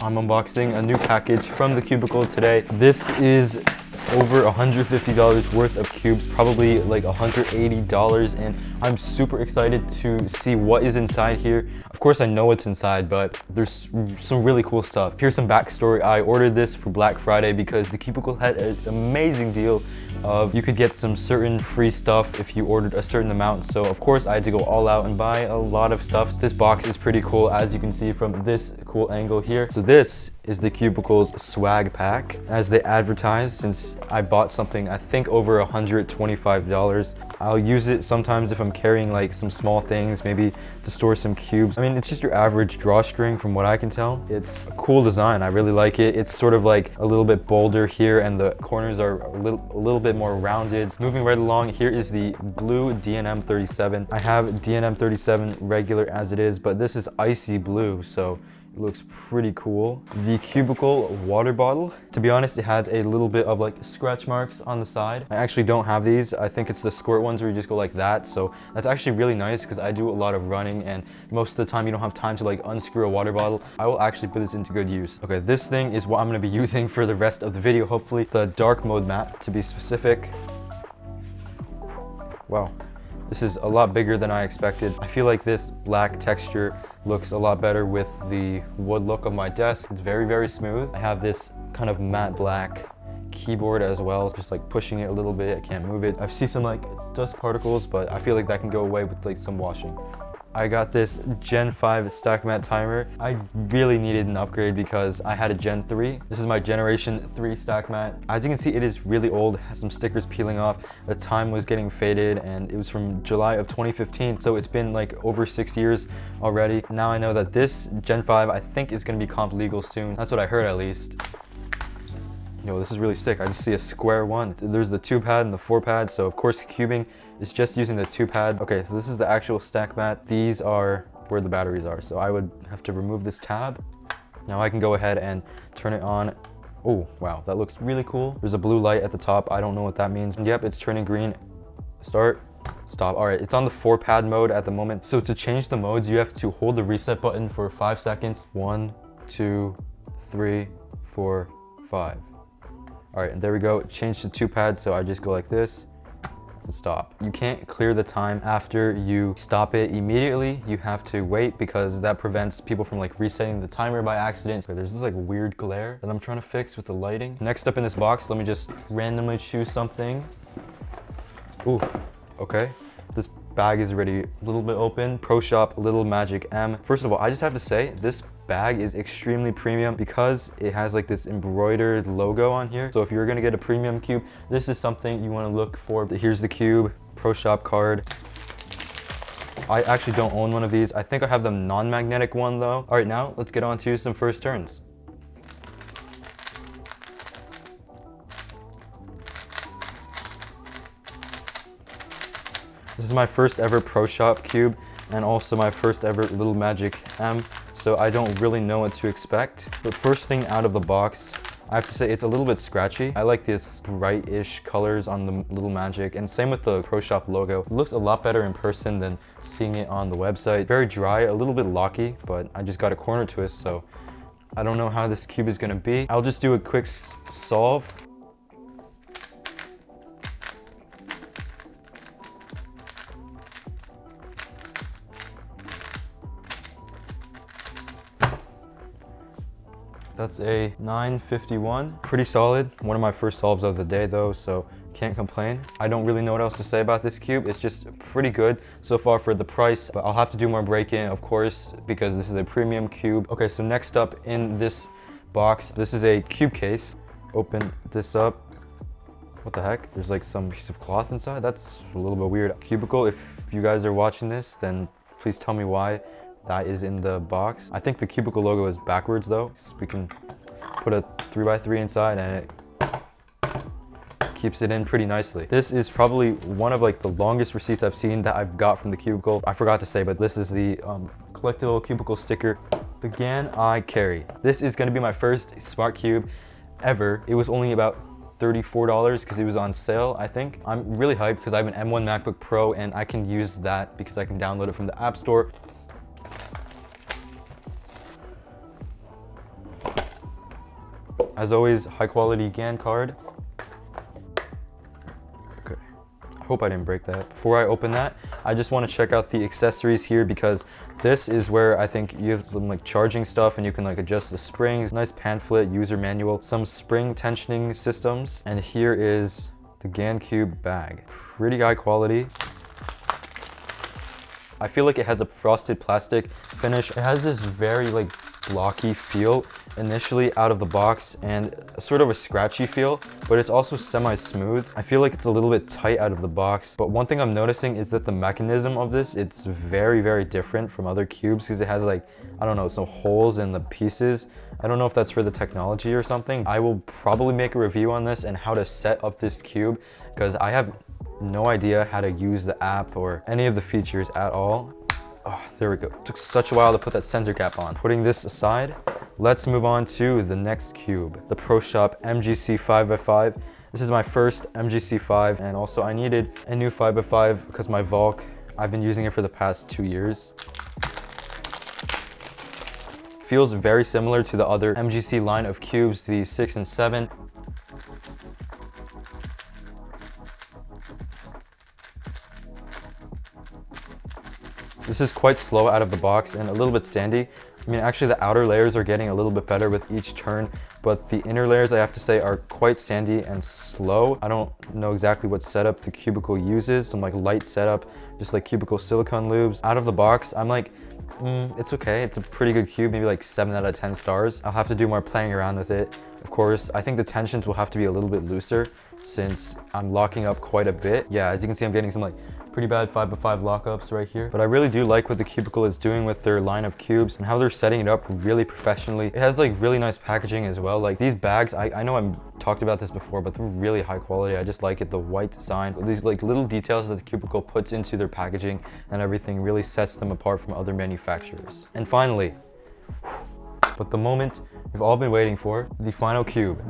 I'm unboxing a new package from the Cubicle today. This is over $150 worth of cubes, probably like $180, and I'm super excited to see what is inside here. Of course I know what's inside, but there's some really cool stuff. Here's some backstory. I ordered this for Black Friday because the Cubicle had an amazing deal of you could get some certain free stuff if you ordered a certain amount. So of course I had to go all out and buy a lot of stuff. This box is pretty cool, as you can see from this cool angle here. So this is the Cubicle's swag pack, as they advertise. Since I bought something I think over $125, I'll use it sometimes if I'm carrying like some small things, maybe to store some cubes. I mean, it's just your average drawstring from what I can tell. It's a cool design, I really like it. It's sort of like a little bit bolder here, and the corners are a little bit more rounded. Moving right along, here is the blue DNM 37. I have DNM 37 regular as it is, but this is icy blue, so it looks pretty cool. The Cubicle water bottle. To be honest, it has a little bit of like scratch marks on the side. I actually don't have these. I think it's the squirt ones where you just go like that. So that's actually really nice because I do a lot of running, and most of the time you don't have time to like unscrew a water bottle. I will actually put this into good use. Okay, this thing is what I'm going to be using for the rest of the video, hopefully. The dark mode mat, to be specific. Wow. This is a lot bigger than I expected. I feel like this black texture looks a lot better with the wood look of my desk. It's very, very smooth. I have this kind of matte black keyboard as well, just like pushing it a little bit. I can't move it. I see some like dust particles, but I feel like that can go away with like some washing. I got this Gen 5 Stackmat timer. I really needed an upgrade because I had a Gen 3. This is my Generation 3 Stackmat. As you can see, it is really old. It has some stickers peeling off. The time was getting faded, and it was from July of 2015. So it's been like over 6 years already. Now I know that this Gen 5, I think, is gonna be comp legal soon. That's what I heard, at least. Yo, this is really sick. I just see a square one. There's the 2-pad and the 4-pad, so of course cubing is just using the 2-pad. Okay, so this is the actual Stackmat. These are where the batteries are, so I would have to remove this tab. Now I can go ahead and turn it on. Oh, wow, that looks really cool. There's a blue light at the top. I don't know what that means. And yep, it's turning green. Start, stop. All right, it's on the 4-pad mode at the moment. So to change the modes, you have to hold the reset button for 5 seconds. 1, 2, 3, 4, 5. All right, and there we go. Change to 2-pad, so I just go like this and stop. You can't clear the time after you stop it immediately. You have to wait because that prevents people from like resetting the timer by accident. So there's this like weird glare that I'm trying to fix with the lighting. Next up in this box, let me just randomly choose something. Ooh, okay. This bag is already a little bit open. Pro Shop Little Magic M. First of all, I just have to say, this bag is extremely premium because it has like this embroidered logo on here. So if you're gonna get a premium cube, this is something you wanna look for. Here's the cube, Pro Shop card. I actually don't own one of these. I think I have the non-magnetic one though. All right, now let's get on to some first turns. This is my first ever Pro Shop cube and also my first ever Little Magic M. So I don't really know what to expect. The first thing out of the box, I have to say it's a little bit scratchy. I like these bright-ish colors on the Little Magic, and same with the Pro Shop logo. It looks a lot better in person than seeing it on the website. Very dry, a little bit locky, but I just got a corner twist, so I don't know how this cube is gonna be. I'll just do a quick solve. That's a 951, pretty solid. One of my first solves of the day though, so can't complain. I don't really know what else to say about this cube. It's just pretty good so far for the price, but I'll have to do more break-in, of course, because this is a premium cube. Okay, so next up in this box, this is a cube case. Open this up. What the heck? There's like some piece of cloth inside. That's a little bit weird. Cubicle, if you guys are watching this, then please tell me why that is in the box. I think the Cubicle logo is backwards though. So we can put a 3x3 inside and it keeps it in pretty nicely. This is probably one of like the longest receipts I've seen that I've got from the Cubicle. I forgot to say, but this is the collectible Cubicle sticker, the GAN I carry. This is gonna be my first smart cube ever. It was only about $34 because it was on sale, I think. I'm really hyped because I have an M1 MacBook Pro and I can use that because I can download it from the App Store. As always, high quality GAN card. Okay, I hope I didn't break that. Before I open that, I just want to check out the accessories here, because this is where I think you have some like charging stuff, and you can like adjust the springs. Nice pamphlet, user manual, some spring tensioning systems. And here is the GAN Cube bag. Pretty high quality. I feel like it has a frosted plastic finish. It has this very like blocky feel initially out of the box, and sort of a scratchy feel, but it's also semi-smooth. I feel like it's a little bit tight out of the box, but one thing I'm noticing is that the mechanism of this, it's very, very different from other cubes, because it has like, I don't know, some holes in the pieces. I don't know if that's for the technology or something. I will probably make a review on this and how to set up this cube, because I have no idea how to use the app or any of the features at all. Oh, there we go. It took such a while to put that center cap on. Putting this aside, let's move on to the next cube, the Pro Shop MGC 5x5. This is my first MGC 5, and also I needed a new 5x5 because my Volk, I've been using it for the past 2 years. Feels very similar to the other MGC line of cubes, the 6 and 7. This is quite slow out of the box and a little bit sandy. I mean, actually the outer layers are getting a little bit better with each turn, but the inner layers, I have to say, are quite sandy and slow. I don't know exactly what setup the Cubicle uses, some like light setup, just like Cubicle silicone lubes. Out of the box, I'm like, it's okay. It's a pretty good cube, maybe like 7 out of 10 stars. I'll have to do more playing around with it. Of course, I think the tensions will have to be a little bit looser since I'm locking up quite a bit. Yeah, as you can see, I'm getting some like pretty bad 5x5 lockups right here. But I really do like what the Cubicle is doing with their line of cubes and how they're setting it up really professionally. It has like really nice packaging as well. Like these bags, I know I've talked about this before, but they're really high quality. I just like it, the white design. These like little details that the Cubicle puts into their packaging and everything really sets them apart from other manufacturers. And finally, but the moment we've all been waiting for, the final cube,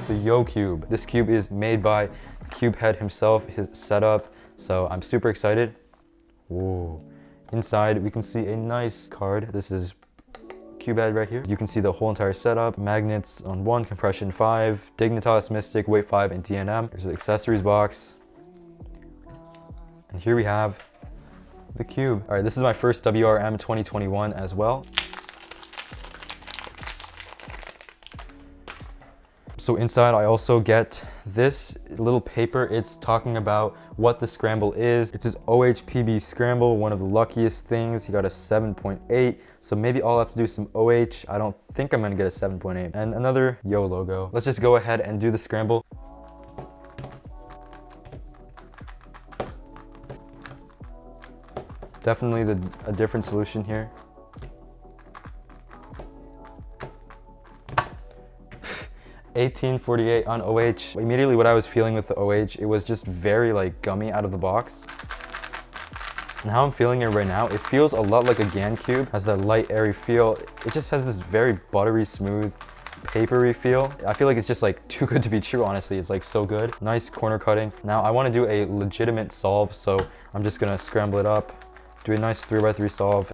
the Yo Cube. This cube is made by Cube Head himself, his setup, so I'm super excited. Whoa. Inside we can see a nice card. This is Cube Head right here. You can see the whole entire setup, magnets on 1, compression 5, Dignitas, Mystic, weight 5, and DNM. There's the accessories box, and here we have the cube. All right, this is my first WRM 2021 as well. So inside I also get this little paper. It's talking about what the scramble is. It says OHPB scramble, one of the luckiest things. You got a 7.8, so maybe I'll have to do some OH. I don't think I'm gonna get a 7.8. And another Yo logo. Let's just go ahead and do the scramble. Definitely a different solution here. 1848 on OH. Immediately what I was feeling with the OH, it was just very like gummy out of the box. And how I'm feeling it right now, it feels a lot like a GAN cube. Has that light airy feel. It just has this very buttery smooth papery feel. I feel like it's just like too good to be true, honestly. It's like so good. Nice corner cutting. Now I want to do a legitimate solve, so I'm just gonna scramble it up, do a nice 3x3 solve.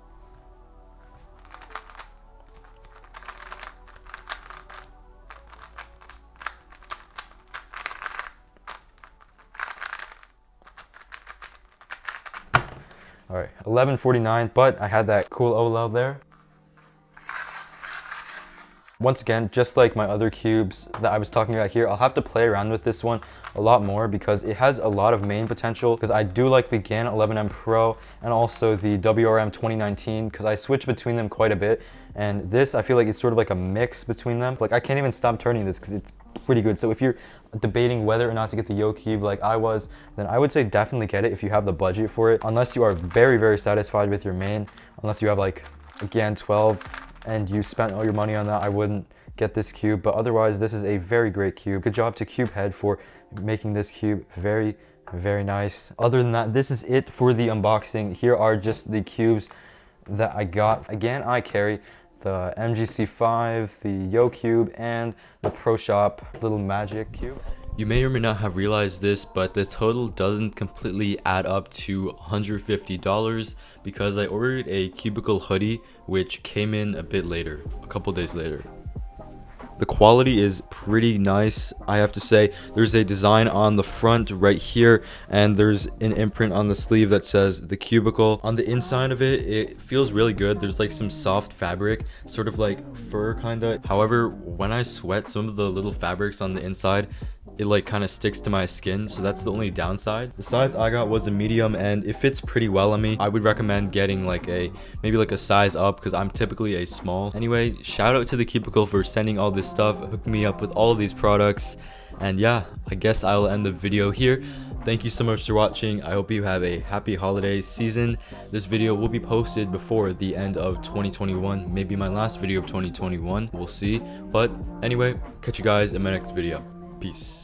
All right, 1149, but I had that cool OLED there. Once again, just like my other cubes that I was talking about here, I'll have to play around with this one a lot more because it has a lot of main potential, because I do like the GAN 11M Pro and also the WRM 2019, because I switch between them quite a bit. And this, I feel like it's sort of like a mix between them. Like I can't even stop turning this because it's pretty good. So if you're debating whether or not to get the Yo Cube like I was, then I would say definitely get it if you have the budget for it. Unless you are very, very satisfied with your main, unless you have like a GAN 12 and you spent all your money on that, I wouldn't get this cube. But otherwise, this is a very great cube. Good job to Cube Head for making this cube very, very nice. Other than that, this is it for the unboxing. Here are just the cubes that I got. Again, I carry the MGC5, the Yo Cube, and the Pro Shop Little Magic Cube. You may or may not have realized this, but the total doesn't completely add up to $150 because I ordered a Cubicle hoodie, which came in a bit later, a couple days later. The quality is pretty nice, I have to say. There's a design on the front right here, and there's an imprint on the sleeve that says the Cubicle. On the inside of it, it feels really good. There's like some soft fabric, sort of like fur kinda. However, when I sweat, some of the little fabrics on the inside, it like kind of sticks to my skin, so that's the only downside. The size I got was a medium, and it fits pretty well on me. I would recommend getting like maybe like a size up, because I'm typically a small. Anyway, shout out to the Cubicle for sending all this stuff, hooking me up with all of these products. And yeah, I guess I will end the video here. Thank you so much for watching. I hope you have a happy holiday season. This video will be posted before the end of 2021, maybe my last video of 2021, we'll see. But anyway, catch you guys in my next video. Peace.